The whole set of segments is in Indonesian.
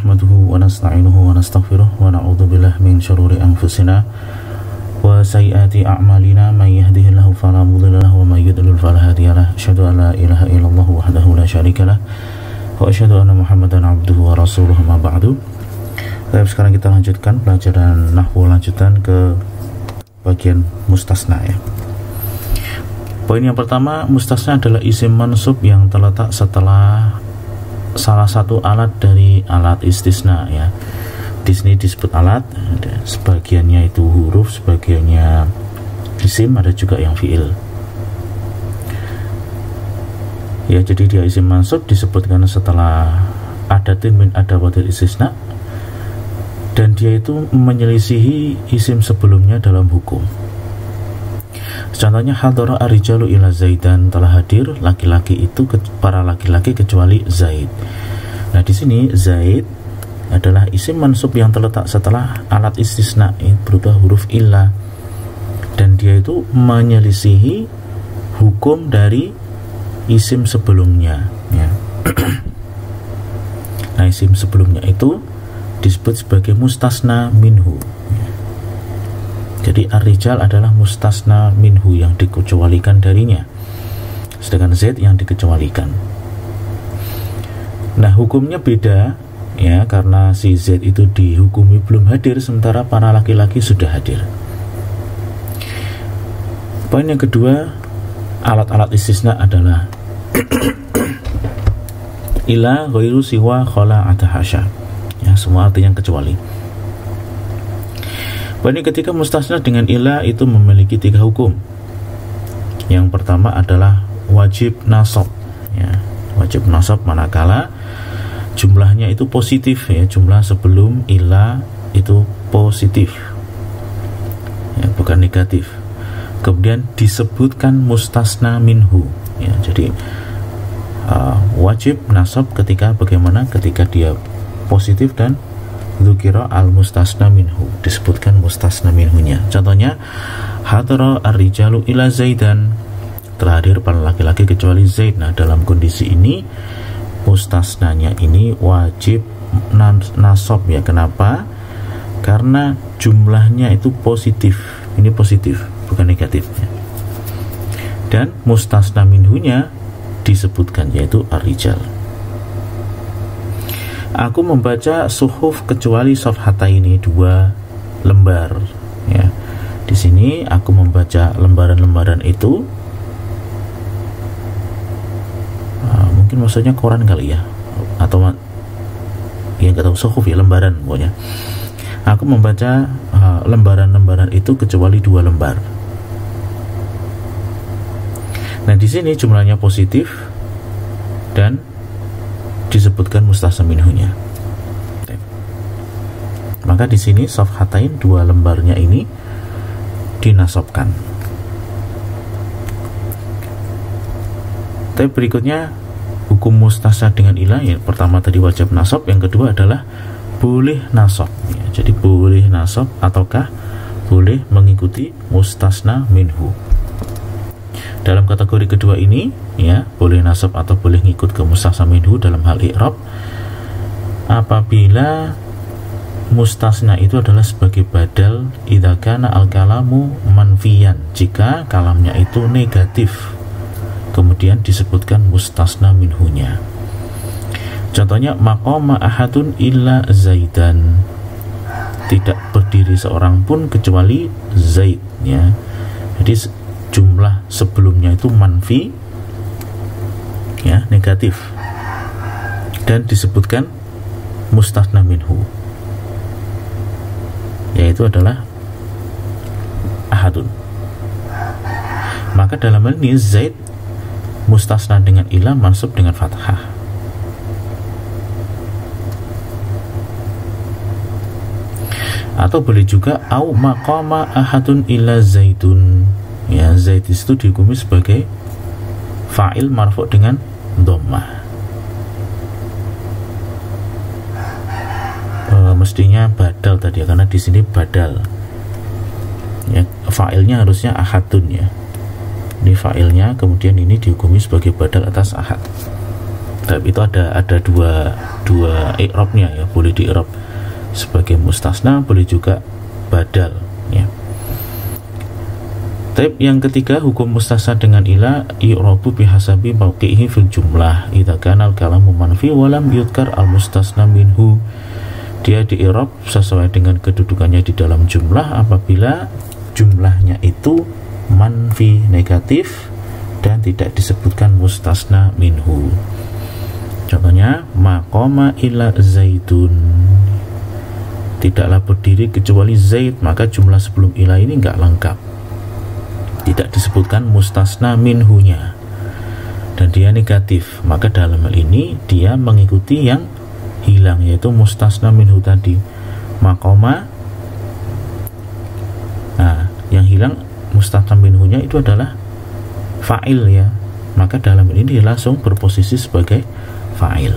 Nahmaduhu wa nasta'inuhu wa nastaghfiruh wa na'udzu billahi min syururi anfusina wa sayyiati a'malina may yahdihillahu fala mudilla lahu wa may yudlil fala hadiyalah. Asyhadu an la ilaha illallah wahdahu la syarikalah wa asyhadu anna Muhammadan abduhu wa rasuluhu ma ba'du. Baik, sekarang kita lanjutkan pelajaran nahwu lanjutan ke bagian mustasna ya. Poin yang pertama, mustasna adalah isim mansub yang terletak setelah salah satu alat dari alat istisna ya. Di sini disebut alat, sebagiannya itu huruf, sebagiannya isim, ada juga yang fiil. Ya, jadi dia isim mansub disebutkan setelah adatin min adawatil istisna, dan dia itu menyelisihi isim sebelumnya dalam hukum. Contohnya hadara ar-rijalu ila zaidan, telah hadir laki-laki itu para laki-laki kecuali Zaid. Nah, di sini Zaid adalah isim mansub yang terletak setelah alat istisna berupa huruf illa, dan dia itu menyelisihi hukum dari isim sebelumnya ya. Nah, isim sebelumnya itu disebut sebagai mustasna minhu. Jadi ar-rijal adalah mustasna minhu yang dikecualikan darinya, sedangkan Z yang dikecualikan. Nah, hukumnya beda ya, karena si Z itu dihukumi belum hadir sementara para laki-laki sudah hadir. Poin yang kedua, alat-alat istisna adalah ila, ghairu, siwa, khala, atahasya ya, semua artinya kecuali. Poin ketika mustasna dengan ila itu memiliki 3 hukum. Yang pertama adalah wajib nasab ya. Wajib nasab manakala jumlahnya itu positif ya, jumlah sebelum ila itu positif ya, bukan negatif. Kemudian disebutkan mustasna minhu ya. Jadi wajib nasab ketika bagaimana? Ketika dia positif dan dzukira al-mustasna minhu, disebutkan mustasna minhunya. Contohnya hadara ar-rijalu ila zaidan, telah hadir para laki-laki kecuali Zaid. Nah, dalam kondisi ini mustasnanya ini wajib nasab ya. Kenapa? Karena jumlahnya itu positif. Ini positif, bukan negatif ya. Dan mustasna minhunya disebutkan, yaitu ar-rijal. Aku membaca suhuf kecuali safhataini, 2 lembar ya. Di sini aku membaca lembaran-lembaran itu mungkin maksudnya koran kali ya, atau ya nggak tahu, suhuf ya, lembaran pokoknya. Aku membaca lembaran-lembaran itu kecuali 2 lembar. Nah, di sini jumlahnya positif dan disebutkan mustasna minhunya. Maka di sini safhatain, 2 lembarnya ini dinasabkan. Tapi berikutnya hukum mustasna dengan ilah ya, pertama tadi wajib nasab, yang kedua adalah boleh nasab ya. Jadi boleh nasab ataukah boleh mengikuti mustasna minhu. Dalam kategori kedua ini ya, boleh nasab atau boleh ngikut ke mustasna minhu dalam hal i'rab apabila mustasna itu adalah sebagai badal idza kana al-kalamu manfiyan, jika kalamnya itu negatif kemudian disebutkan mustasna minhunya. Contohnya maqama ahadun illa zaidan, tidak berdiri seorang pun kecuali Zaid ya. Jadi jumlah sebelumnya itu manfi ya, negatif, dan disebutkan mustasna minhu, yaitu adalah ahadun. Maka dalam hal ini Zaid mustasna dengan ilah mansub dengan fathah. Atau boleh juga au maqama ahadun illa zaidun ya, Zaid itu dihukumi sebagai fa'il marfu' dengan dhammah. Mestinya badal tadi ya, karena di sini badal ya, fa'ilnya harusnya ahadun ya. Ini fa'ilnya, kemudian ini dihukumi sebagai badal atas ahad. Tapi itu ada dua i'rabnya ya, boleh di i'rab sebagai mustasna, boleh juga badal ya. Tapi yang ketiga, hukum mustasna dengan ila i'rabu bihasabi mauqi'ihi fil jumlah idza kana al-kalamu manfi wa lam yudkar al-mustasna minhu. Dia di i'rab sesuai dengan kedudukannya di dalam jumlah apabila jumlahnya itu manfi, negatif, dan tidak disebutkan mustasna minhu. Contohnya, maqama illa zaidun, tidaklah berdiri kecuali zaid, maka jumlah sebelum ila ini enggak lengkap, tidak disebutkan mustasna minhunya, dan dia negatif, maka dalam hal ini dia mengikuti yang hilang, yaitu mustasna minhu tadi, maqama. Nah, yang hilang mustasna minhunya itu adalah fa'il ya, maka dalam ini dia langsung berposisi sebagai fa'il.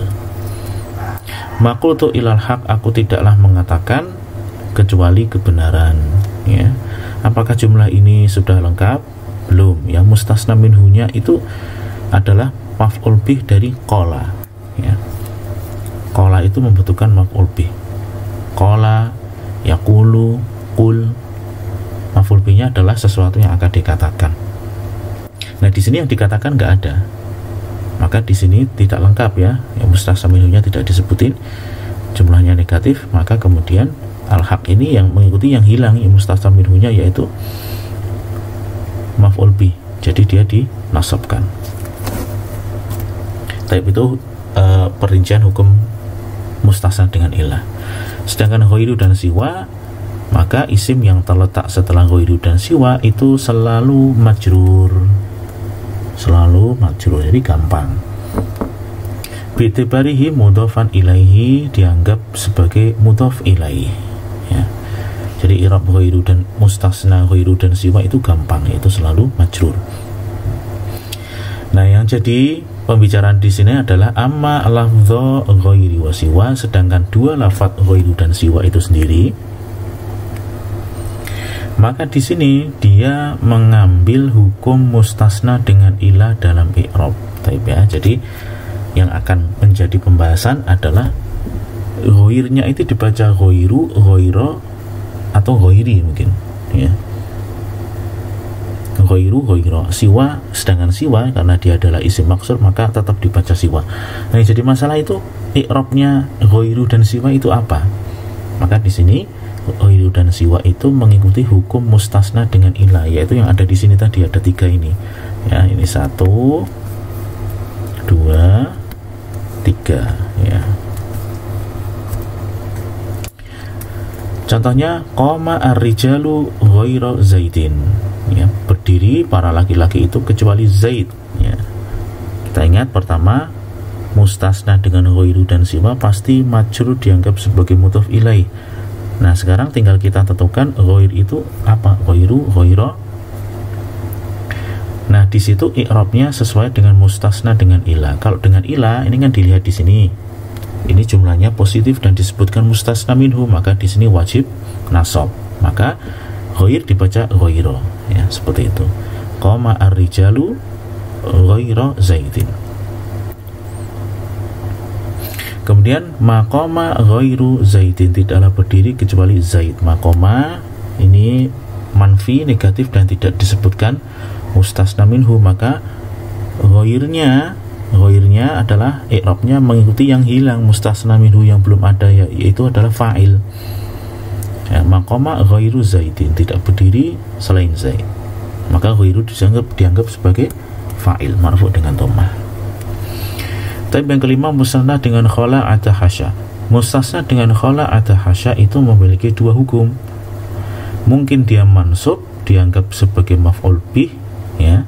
Maqultu ilal haq, aku tidaklah mengatakan kecuali kebenaran ya. Apakah jumlah ini sudah lengkap? Belum. Yang mustasna minhunya itu adalah maf'ul bih dari qala ya. Qala itu membutuhkan maf'ul bih. Qala, yaqulu, qul. Maf'ul bihnya adalah sesuatu yang akan dikatakan. Nah, di sini yang dikatakan nggak ada, maka di sini tidak lengkap ya. Yang mustasna minhunya tidak disebutin, jumlahnya negatif, maka kemudian al-haq ini yang mengikuti yang hilang, yang mustasna minhunya, yaitu maf'ul bih. Jadi dia dinasabkan. Tapi itu perincian hukum mustasna dengan ilah. Sedangkan ghairu dan siwa, maka isim yang terletak setelah ghairu dan siwa itu selalu majrur, jadi gampang. Bi'tibarihi mudhofan ilaihi, dianggap sebagai mudhof ilaih ya. Jadi i'rab ghairu dan mustasna ghairu dan siwa itu gampang, yaitu selalu majrur. Nah, yang jadi pembicaraan di sini adalah amma lafdhu ghairi wa siwa, sedangkan dua lafadz ghairu dan siwa itu sendiri, maka di sini dia mengambil hukum mustasna dengan ilah dalam i'rab. Ya, jadi yang akan menjadi pembahasan adalah ghairnya itu dibaca ghairu, ghaira, atau ghairi mungkin ya. Ghairu, ghaira, siwa, sedangkan siwa karena dia adalah isim maksur maka tetap dibaca siwa. Nah, jadi masalah itu i'rabnya ghairu dan siwa itu apa? Maka di sini ghairu dan siwa itu mengikuti hukum mustasna dengan ilah, yaitu yang ada di sini tadi, ada tiga ini ya. Ini 1, 2, 3 ya. Contohnya, qama ar-rijalu ghaira zaidin ya, berdiri para laki-laki itu kecuali Zaid ya. Kita ingat pertama, mustasna dengan ghairu dan siwa pasti majrur, dianggap sebagai mudhof ilaih. Nah, sekarang tinggal kita tentukan ghair itu apa, ghairu, ghaira. Nah, di situ i'rabnya sesuai dengan mustasna dengan ilah. Kalau dengan ilah ini kan dilihat di sini, ini jumlahnya positif dan disebutkan mustasna minhu, maka di sini wajib nasab. Maka ghair dibaca ghaira ya, seperti itu. Qama ar-rijalu ghaira zaidin. Kemudian maqama ghairu zaidin, tidaklah berdiri kecuali Zaid. Maqama ini manfi, negatif, dan tidak disebutkan mustasna minhu, maka ghairnya adalah i'rabnya mengikuti yang hilang, mustasna minhu yang belum ada ya, yaitu adalah fa'il ya. Maqama ghairu zaidin, tidak berdiri selain Zaid, maka ghairu dianggap sebagai fa'il marfu dengan dhammah. Tapi yang kelima, mustasna dengan khala atau hasya. Mustasna dengan khala atau hasya itu memiliki dua hukum. Mungkin dia mansub, dianggap sebagai maf'ul bih ya.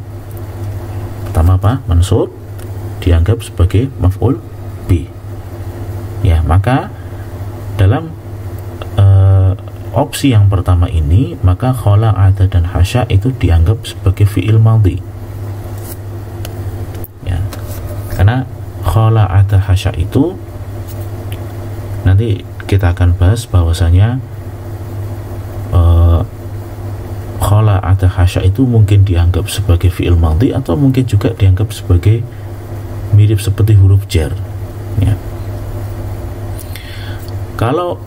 Pertama apa? Mansub, dianggap sebagai maf'ul bih ya. Maka dalam opsi yang pertama ini, maka khala atau dan hasya itu dianggap sebagai fi'il madhi ya. Karena khala atau hasya itu nanti kita akan bahas bahwasanya khala atau hasya itu mungkin dianggap sebagai fi'il madhi atau mungkin juga dianggap sebagai mirip seperti huruf jar ya. Kalau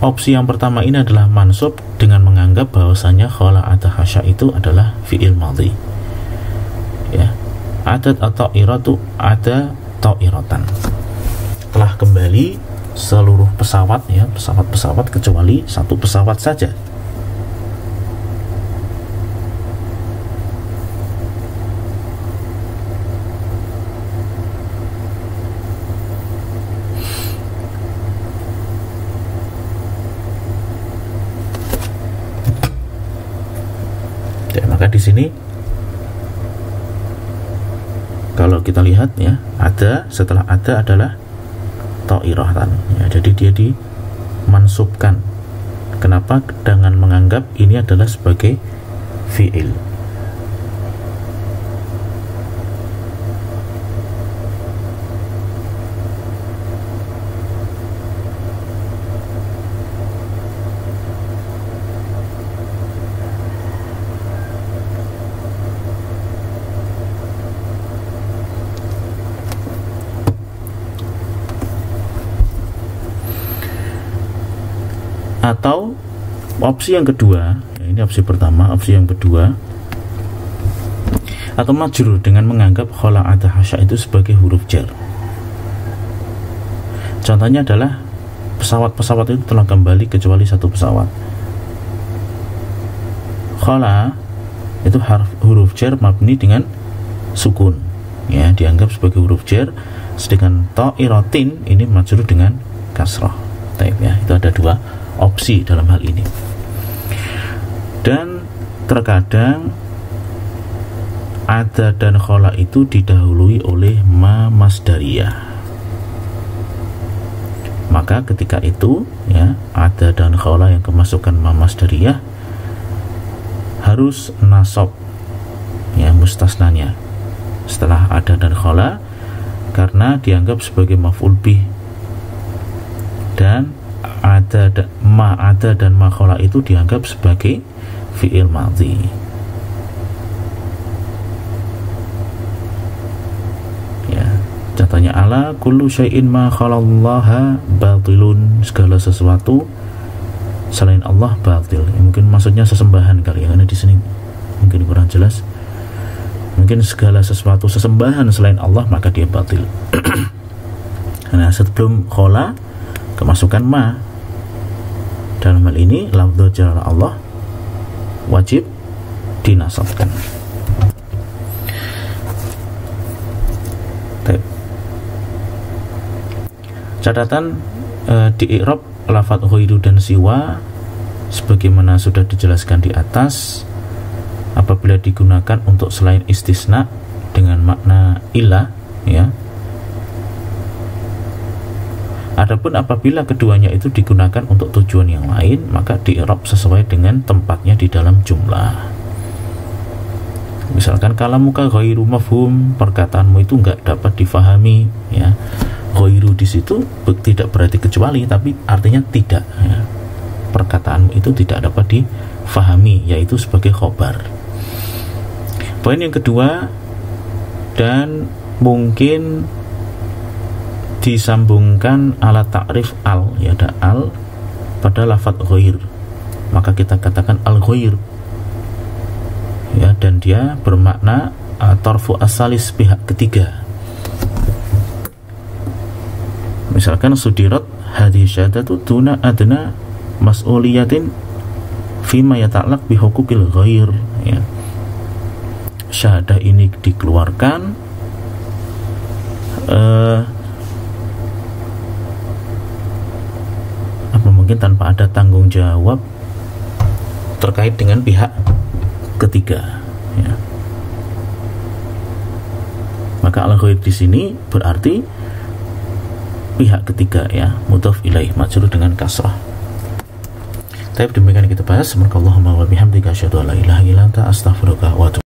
opsi yang pertama ini adalah mansub dengan menganggap bahwasanya khala'ata hasya itu adalah fi'il madhi ya. Adat atau iratu ada ta'iratan, telah kembali seluruh pesawat ya, pesawat-pesawat kecuali satu pesawat saja. Ya, maka di sini kalau kita lihat ya, ada setelah ada adalah ta'iratan ya, jadi dia dimansubkan. Kenapa? Dengan menganggap ini adalah sebagai fi'il. Atau opsi yang kedua ya, ini opsi pertama, opsi yang kedua, atau majrur dengan menganggap khala'ata hasya itu sebagai huruf jar. Contohnya adalah pesawat-pesawat itu telah kembali kecuali satu pesawat. Khala itu huruf jar mabni dengan sukun ya, dianggap sebagai huruf jar, sedangkan ta'iratin ini majrur dengan kasrah. Ya, itu ada dua opsi dalam hal ini. Dan terkadang ada dan khala itu didahului oleh ma masdariyah. Maka ketika itu ya, ada dan khala yang kemasukan ma masdariyah harus nasab ya, mustasnanya setelah ada dan khala, karena dianggap sebagai maf'ul bih. Dan ada dan ma khala itu dianggap sebagai fi'il madhi ya. Contohnya ala kullu syai'in ma khalallaha batilun, segala sesuatu selain Allah batil ya, mungkin maksudnya sesembahan kali ya, karena di sini mungkin kurang jelas. Mungkin segala sesuatu sesembahan selain Allah maka dia batil. Nah, sebelum khala kemasukan ma, dalam hal ini lafdz jalala Allah wajib dinasabkan. Catatan di i'rab lafadz ghairu dan siwa sebagaimana sudah dijelaskan di atas, apabila digunakan untuk selain istisna dengan makna ilah ya. Adapun apabila keduanya itu digunakan untuk tujuan yang lain, maka di-i'rab sesuai dengan tempatnya di dalam jumlah. Misalkan kalamuka ghairu mafhum, perkataanmu itu enggak dapat difahami ya. Ghairu di situ tidak berarti kecuali, tapi artinya tidak ya. Perkataanmu itu tidak dapat difahami, yaitu sebagai khobar. Poin yang kedua, dan mungkin disambungkan ala ta'rif al ya, ada al pada lafadz ghair, maka kita katakan al ghair ya, dan dia bermakna tarfu asalis, pihak ketiga. Misalkan sudirat hadhihi syahadatu tuna adna mas'uliyatin fima yata'allaq bi huquqil ghair ya. Syahadah ini dikeluarkan mungkin tanpa ada tanggung jawab terkait dengan pihak ketiga ya. Maka al-ghair di sini berarti pihak ketiga ya, mudhaf ilaih majrur dengan kasrah. Tapi demikian kita bahas. Subhanakallahumma wa bihamdika asyhadu an la ilaha illa anta astaghfiruka wa atubu